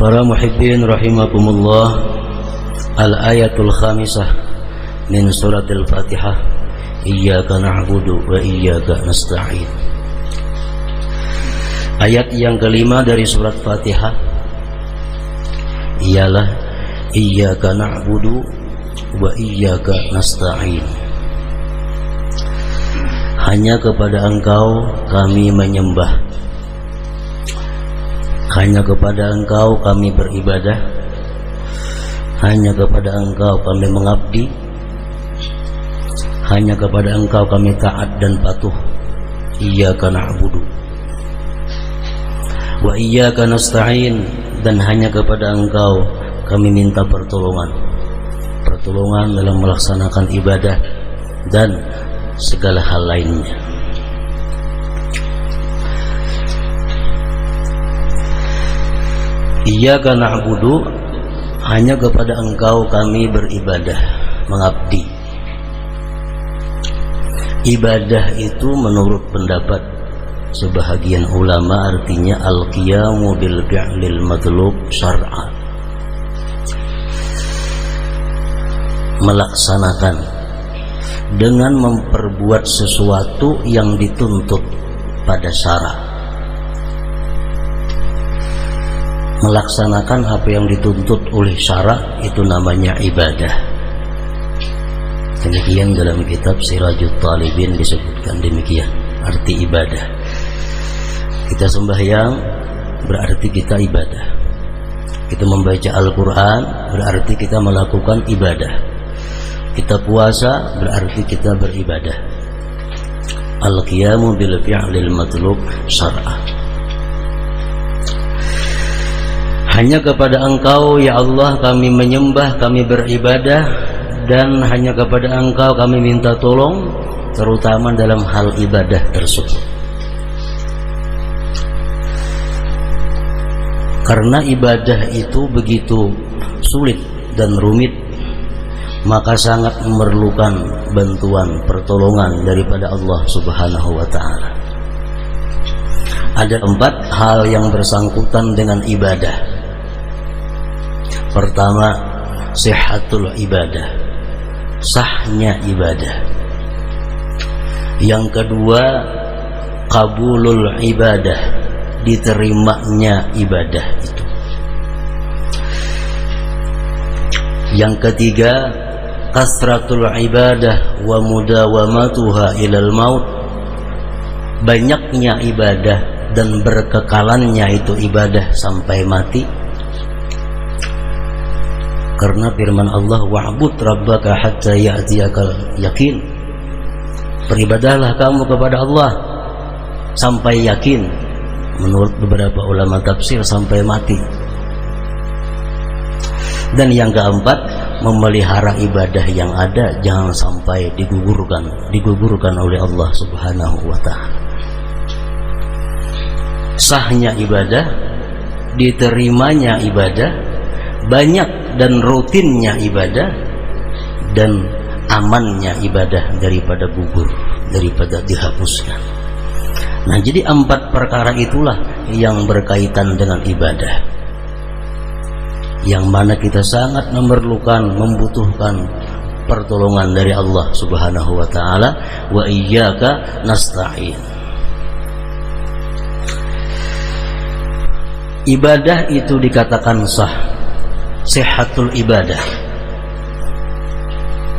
Para muhibbin rahimakumullah, al-ayatul khamisah min suratil Fatihah, iyyaka na'budu wa iyyaka nasta'in. Ayat yang kelima dari surat Fatihah ialah iyyaka na'budu wa iyyaka nasta'in. Hanya kepada Engkau kami menyembah, hanya kepada Engkau kami beribadah, hanya kepada Engkau kami mengabdi, hanya kepada Engkau kami taat dan patuh. Iyyaka na'budu wa iyyaka nasta'in, dan hanya kepada Engkau kami minta pertolongan dalam melaksanakan ibadah dan segala hal lainnya. Iyyaka na'budu, hanya kepada Engkau kami beribadah, mengabdi. Ibadah itu menurut pendapat sebahagian ulama artinya al-qiyamu bil fi'lil matlub syar'a, melaksanakan dengan memperbuat sesuatu yang dituntut pada syara. Melaksanakan apa yang dituntut oleh syara itu namanya ibadah. Demikian dalam kitab Sirajut Talibin disebutkan demikian arti ibadah. Kita sembahyang berarti kita ibadah. Kita membaca Al-Quran berarti kita melakukan ibadah. Kita puasa berarti kita beribadah. Al-qiyamu bil fi'lil matlub syar'a. Hanya kepada Engkau ya Allah kami menyembah, kami beribadah, dan hanya kepada Engkau kami minta tolong, terutama dalam hal ibadah tersebut. Karena ibadah itu begitu sulit dan rumit, maka sangat memerlukan bantuan pertolongan daripada Allah Subhanahu wa ta'ala. Ada 4 hal yang bersangkutan dengan ibadah. Pertama, sihhatul ibadah, sahnya ibadah. Yang kedua, qabulul ibadah, diterimanya ibadah itu. Yang ketiga, kasratul ibadah wa mudawamatuha ilal maut, banyaknya ibadah dan berkekalannya itu ibadah sampai mati. Karena firman Allah, wa'bud rabbaka hatta ya'tiyakal yakin, beribadahlah kamu kepada Allah sampai yakin. Menurut beberapa ulama tafsir sampai mati. Dan yang keempat, memelihara ibadah yang ada jangan sampai digugurkan oleh Allah Subhanahu wa ta'ala. Sahnya ibadah, diterimanya ibadah, banyak dan rutinnya ibadah, dan amannya ibadah daripada gugur, daripada dihapuskan. Nah, jadi 4 perkara itulah yang berkaitan dengan ibadah, yang mana kita sangat membutuhkan pertolongan dari Allah Subhanahu wa ta'ala. Wa iyyaka nasta'in. Ibadah itu dikatakan sah, sihhatul ibadah.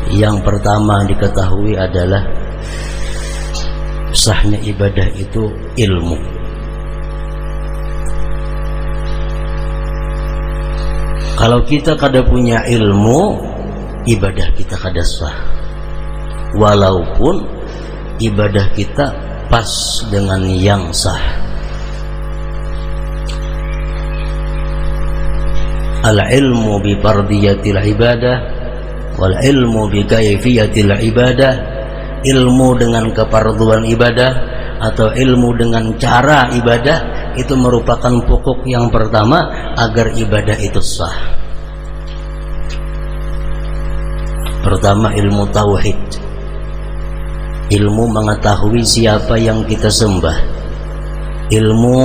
Yang pertama diketahui adalah sahnya ibadah itu ilmu. Kalau kita kada punya ilmu, ibadah kita kada sah, walaupun ibadah kita pas dengan yang sah. Al-ilmu bi fardiyatil ibadah wal ilmu bi kayfiyatil ibadah. Ilmu dengan kefarduan ibadah atau ilmu dengan cara ibadah itu merupakan pokok yang pertama agar ibadah itu sah. Pertama, ilmu tauhid, ilmu mengetahui siapa yang kita sembah, ilmu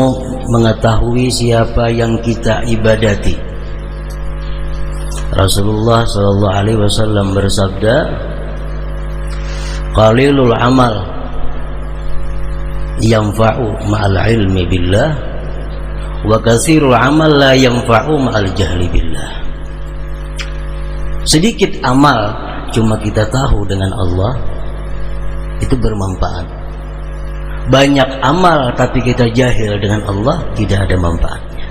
mengetahui siapa yang kita ibadati. Rasulullah sallallahu alaihi wasallam bersabda, qalilul amal yanfa'u ma'al ilmi billah wa katsirul amal la yanfa'u ma'al jahli billah. Sedikit amal cuma kita tahu dengan Allah itu bermanfaat. Banyak amal tapi kita jahil dengan Allah tidak ada manfaatnya.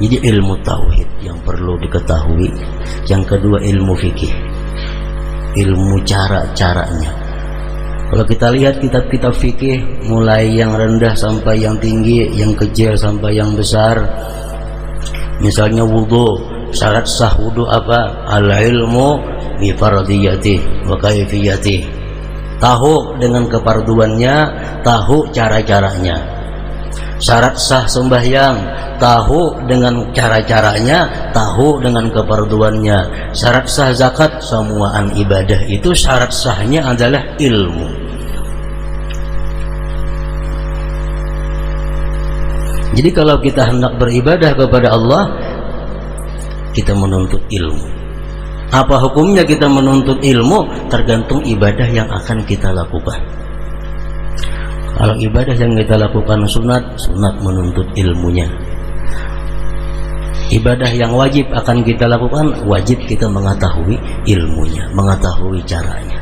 Jadi ilmu tauhid yang perlu diketahui. Yang kedua ilmu fikih, ilmu cara-caranya. Kalau kita lihat kitab-kitab fikih, mulai yang rendah sampai yang tinggi, yang kecil sampai yang besar. Misalnya wudu, syarat sah wudu apa? Al-ilmu bi fardiyati wa kaifiyati. Tahu dengan keparduannya, tahu cara-caranya. Syarat sah sembahyang, tahu dengan cara-caranya, tahu dengan keparduannya. Syarat sah zakat, semuaan ibadah itu syarat sahnya adalah ilmu. Jadi kalau kita hendak beribadah kepada Allah, kita menuntut ilmu. Apa hukumnya kita menuntut ilmu? Tergantung ibadah yang akan kita lakukan. Kalau ibadah yang kita lakukan sunat, sunat menuntut ilmunya. Ibadah yang wajib akan kita lakukan, wajib kita mengetahui ilmunya, mengetahui caranya.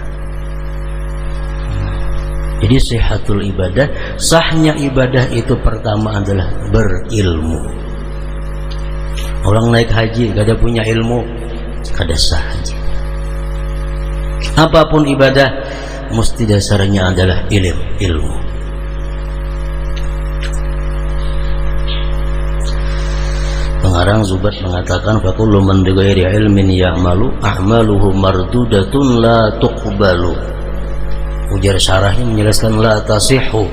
Jadi sehatul ibadah, sahnya ibadah itu pertama adalah berilmu. Orang naik haji gak ada punya ilmu, kada sah haji. Apapun ibadah mesti dasarnya adalah ilmu. Pengarang Zubat mengatakan fakullu man bighairi ilmin ya'malu a'maluhu mardudatun la tuqbalu. Ujar syarahnya menjelaskan la tasihhu.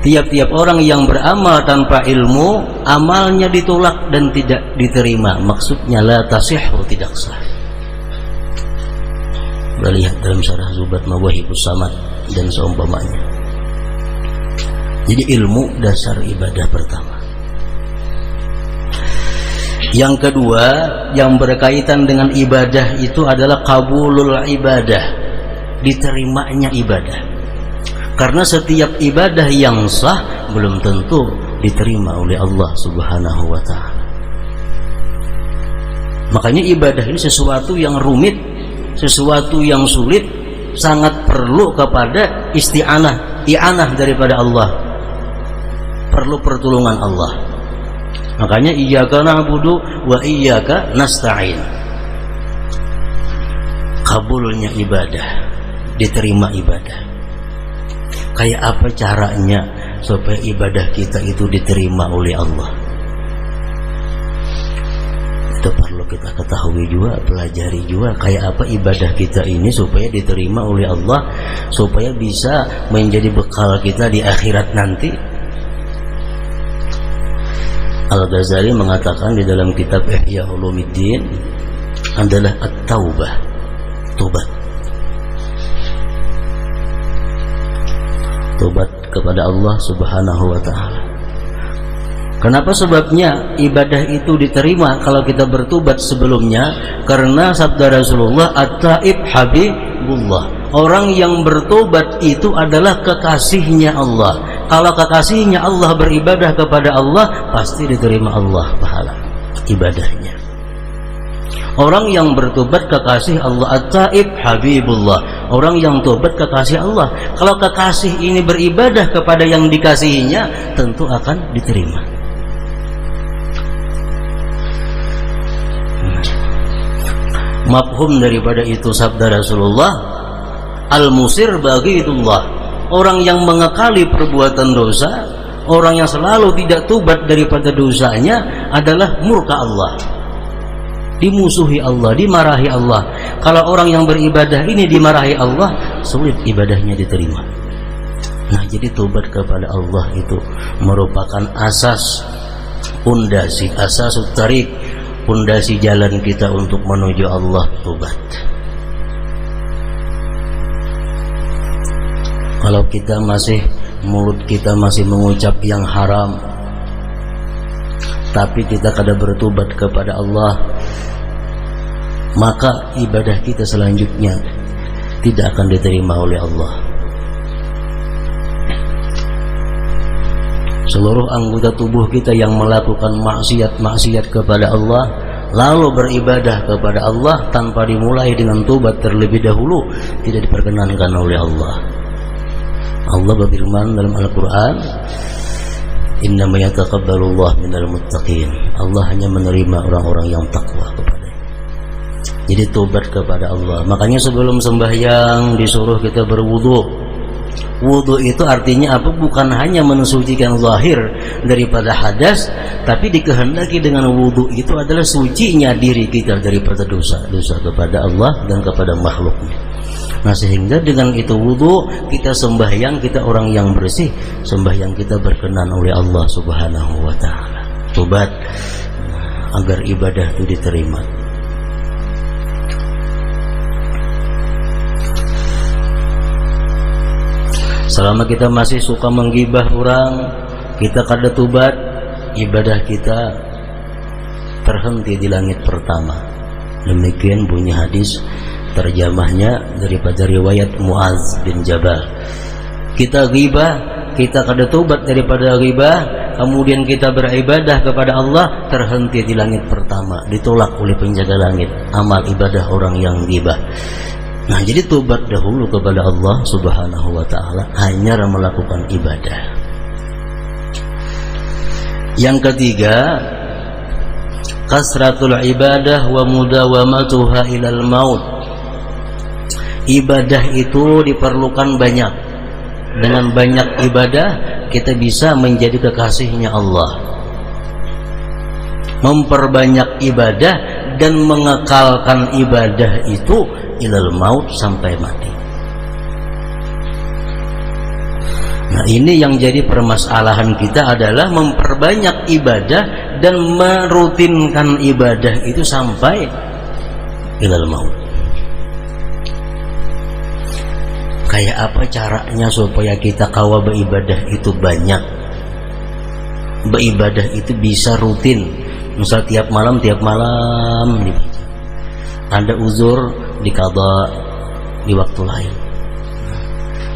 Tiap-tiap orang yang beramal tanpa ilmu, amalnya ditolak dan tidak diterima. Maksudnya la tasihhu, tidak sah. Lihat dalam syarah Zubat Mawahibus Samad dan seumpamanya. Jadi ilmu dasar ibadah pertama. Yang kedua yang berkaitan dengan ibadah itu adalah qabulul ibadah, diterimanya ibadah. Karena setiap ibadah yang sah belum tentu diterima oleh Allah Subhanahu wa ta'ala. Makanya ibadah ini sesuatu yang rumit, sesuatu yang sulit, sangat perlu kepada isti'anah, i'anah daripada Allah. Perlu pertolongan Allah. Makanya iyyaka na'budu wa iyyaka nasta'in. Kabulnya ibadah, diterima ibadah. Kayak apa caranya supaya ibadah kita itu diterima oleh Allah? Itu perlu kita ketahui juga, pelajari juga kayak apa ibadah kita ini supaya diterima oleh Allah, supaya bisa menjadi bekal kita di akhirat nanti. Al-Ghazali mengatakan di dalam kitab Ihya Ulumuddin adalah at-taubah, tobat. Tobat kepada Allah Subhanahu wa ta'ala. Kenapa sebabnya ibadah itu diterima kalau kita bertobat sebelumnya? Karena sabda Rasulullah, at-taib habibullah. Orang yang bertobat itu adalah kekasihnya Allah. Kalau kekasihnya Allah beribadah kepada Allah, pasti diterima Allah pahala ibadahnya. Orang yang bertobat kekasih Allah, at-taib habibullah. Orang yang tobat kekasih Allah. Kalau kekasih ini beribadah kepada yang dikasihinya, tentu akan diterima. Mafhum daripada itu sabda Rasulullah, al-musir baghidullah. Orang yang mengekali perbuatan dosa, orang yang selalu tidak tobat daripada dosanya adalah murka Allah, dimusuhi Allah, dimarahi Allah. Kalau orang yang beribadah ini dimarahi Allah, sulit ibadahnya diterima. Nah, jadi tobat kepada Allah itu merupakan asas, pondasi, asasut tariq, pondasi jalan kita untuk menuju Allah, tobat. Kalau kita mulut kita masih mengucap yang haram, tapi kita kada bertobat kepada Allah, maka ibadah kita selanjutnya tidak akan diterima oleh Allah. Seluruh anggota tubuh kita yang melakukan maksiat kepada Allah lalu beribadah kepada Allah tanpa dimulai dengan tobat terlebih dahulu tidak diperkenankan oleh Allah. Allah berfirman dalam Al-Quran, innama yataqabbalullahu minal muttaqin. Allah hanya menerima orang-orang yang takwa kepadanya. Jadi tobat kepada Allah. Makanya sebelum sembahyang disuruh kita berwudu. Wudu itu artinya apa? Bukan hanya mensucikan zahir daripada hadas, tapi dikehendaki dengan wudu itu adalah sucinya diri kita daripada dosa-dosa kepada Allah dan kepada makhluknya. Nah, sehingga dengan itu wudu kita sembahyang, kita orang yang bersih, sembahyang kita berkenan oleh Allah Subhanahu wa taala. Tobat agar ibadah itu diterima. Selama kita masih suka menggibah orang, kita kada tobat, ibadah kita terhenti di langit pertama. Demikian bunyi hadis terjemahnya daripada riwayat Muaz bin Jabal. Kita ghibah, kita kada tobat daripada ghibah, kemudian kita beribadah kepada Allah, terhenti di langit pertama, ditolak oleh penjaga langit amal ibadah orang yang ghibah. Nah, jadi tobat dahulu kepada Allah Subhanahu wa taala, hanya melakukan ibadah. Yang ketiga, kasratul ibadah wa mudawamatuha ilal maut. Ibadah itu diperlukan banyak. Dengan banyak ibadah kita bisa menjadi kekasihnya Allah. Memperbanyak ibadah dan mengekalkan ibadah itu ilal maut, sampai mati. Nah, ini yang jadi permasalahan kita adalah memperbanyak ibadah dan merutinkan ibadah itu sampai ilal maut. Kayak apa caranya supaya kita kawa beribadah itu banyak, beribadah itu bisa rutin, misal tiap malam ada uzur dikada di waktu lain.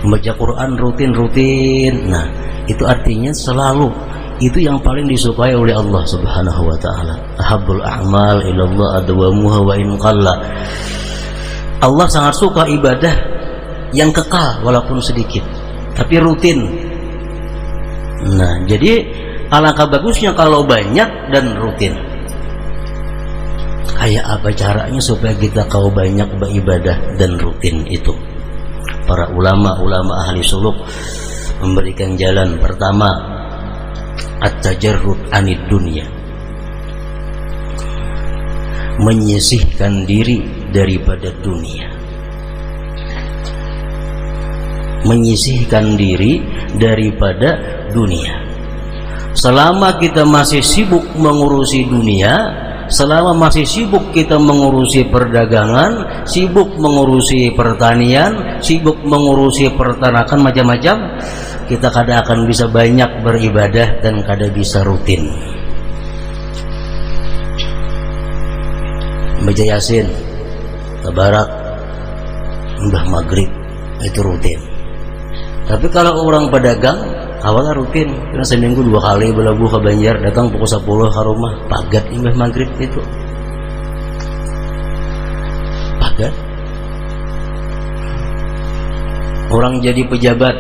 Membaca Quran rutin. Nah, itu artinya selalu. Itu yang paling disukai oleh Allah Subhanahu wa taala. Ahabbul a'mal ilallah adwamuha wa in qalla. Allah sangat suka ibadah yang kekal walaupun sedikit, tapi rutin. Nah, jadi alangkah bagusnya kalau banyak dan rutin. Kayak apa caranya supaya kita kau banyak beribadah dan rutin itu? Para ulama ahli suluk memberikan jalan. Pertama, at-tajarrud anid dunya, menyisihkan diri daripada dunia. Menyisihkan diri daripada dunia. Selama kita masih sibuk mengurusi dunia, selama masih sibuk kita mengurusi perdagangan, sibuk mengurusi pertanian, sibuk mengurusi peternakan macam-macam, kita kada akan bisa banyak beribadah dan kada bisa rutin. Baca Yasin, Tabarak, Mbah Maghrib, itu rutin. Tapi kalau orang pedagang, awalnya rutin, karena seminggu 2 kali belabuh ke Banjar, datang pukul 10 ke rumah, pagat Mbah Maghrib itu. Pagat. Orang jadi pejabat,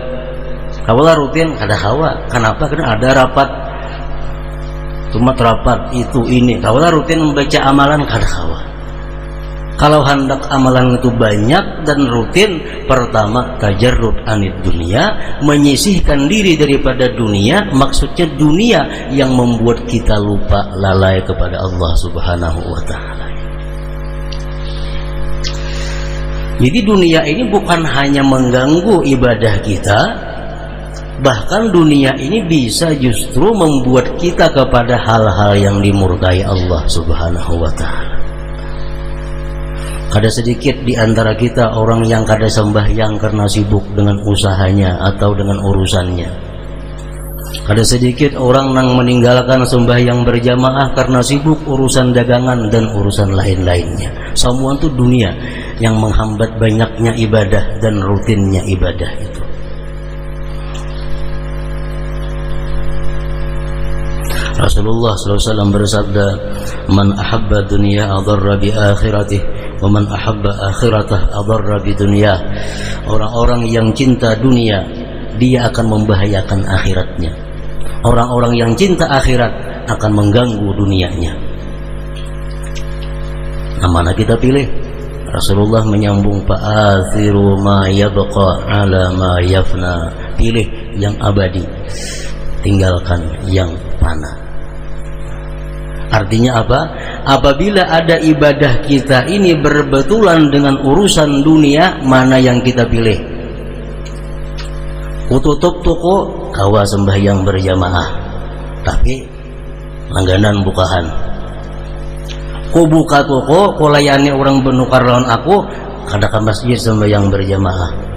awalnya rutin, ada hawa. Kenapa? Karena ada rapat. Cuma rapat itu ini. Awalnya rutin membaca amalan, kada hawa. Kalau hendak amalan itu banyak dan rutin, pertama tajarrud anid dunia, menyisihkan diri daripada dunia. Maksudnya dunia yang membuat kita lupa, lalai kepada Allah Subhanahu wa taala. Jadi dunia ini bukan hanya mengganggu ibadah kita, bahkan dunia ini bisa justru membuat kita kepada hal-hal yang dimurkai Allah Subhanahu wa taala. Kada sedikit di antara kita orang yang kada sembahyang karena sibuk dengan usahanya atau dengan urusannya. Kada sedikit orang yang meninggalkan sembahyang berjamaah karena sibuk urusan dagangan dan urusan lain-lainnya. Semua itu dunia yang menghambat banyaknya ibadah dan rutinnya ibadah itu. Rasulullah SAW bersabda, "Man ahabba dunya adarra bi akhiratihi, wa man ahabba akhiratah adarra bi dunya." Orang-orang yang cinta dunia, dia akan membahayakan akhiratnya. Orang-orang yang cinta akhirat akan mengganggu dunianya. Nah, mana kita pilih? Rasulullah menyambung, "Fa'athiru ma yabqa ala ma yafna." Pilih yang abadi, tinggalkan yang fana. Artinya apa? Apabila ada ibadah kita ini berbetulan dengan urusan dunia, mana yang kita pilih? Kututup toko, kawa sembahyang berjamaah, tapi langganan bukahan. Ku buka toko, ku layani orang benukar lawan aku, kada ke masjid sembahyang berjamaah.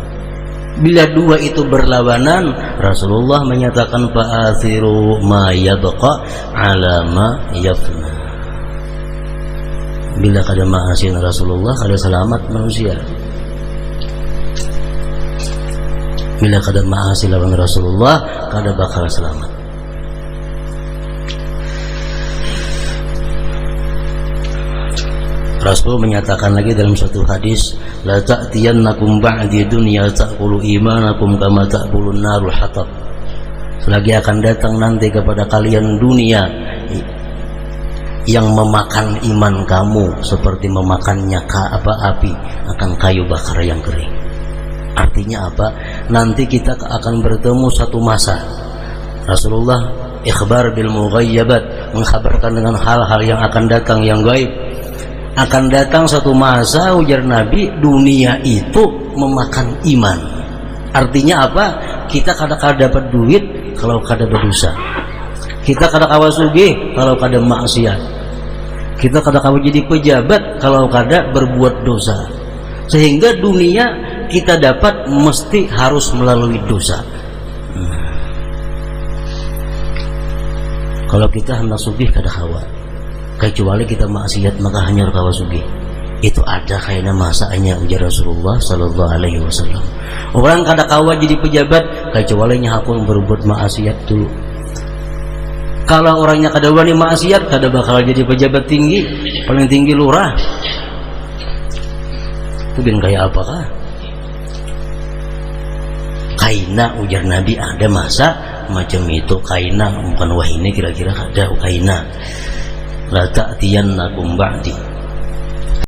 Bila dua itu berlawanan, Rasulullah menyatakan, "Fa'athiru ma yabqa ala ma yafna." Bila kada ma'asin Rasulullah, kada selamat manusia. Bila kada ma'asin lawan Rasulullah, kada bakal selamat. Rasul menyatakan lagi dalam satu hadis, "La ta'tiyannakum ba'di dunya ta'kulu imanakum kama ta'kulun narul hatab." Selagi akan datang nanti kepada kalian dunia yang memakan iman kamu seperti memakannya api akan kayu bakar yang kering. Artinya apa? Nanti kita akan bertemu satu masa. Rasulullah ikhbar bil mughayyabat, mengkhabarkan dengan hal-hal yang akan datang yang gaib. Akan datang satu masa, ujar Nabi, dunia itu memakan iman. Artinya apa? Kita kadang-kadang dapat duit kalau kada berdosa. Kita kadang-kadang sugih kalau kada maksiat. Kita kadang-kadang jadi pejabat kalau kada berbuat dosa. Sehingga dunia kita dapat mesti harus melalui dosa. Kalau kita hendak sugih kada hawa, kecuali kita maksiat maka hanya kawasugi. Itu ada kayaknya masanya, ujar Rasulullah Sallallahu Alaihi Wasallam. Orang kada kawa jadi pejabat kecuali nya hakun berbuat maksiat dulu. Kalau orangnya kada wani maksiat, kada bakal jadi pejabat tinggi, paling tinggi lurah. Itu bin kayak apakah? Kaina, ujar Nabi, ada masa macam itu. Kaina bukan wah ini kira-kira ada kaina. La ta'tiyannakum ba'di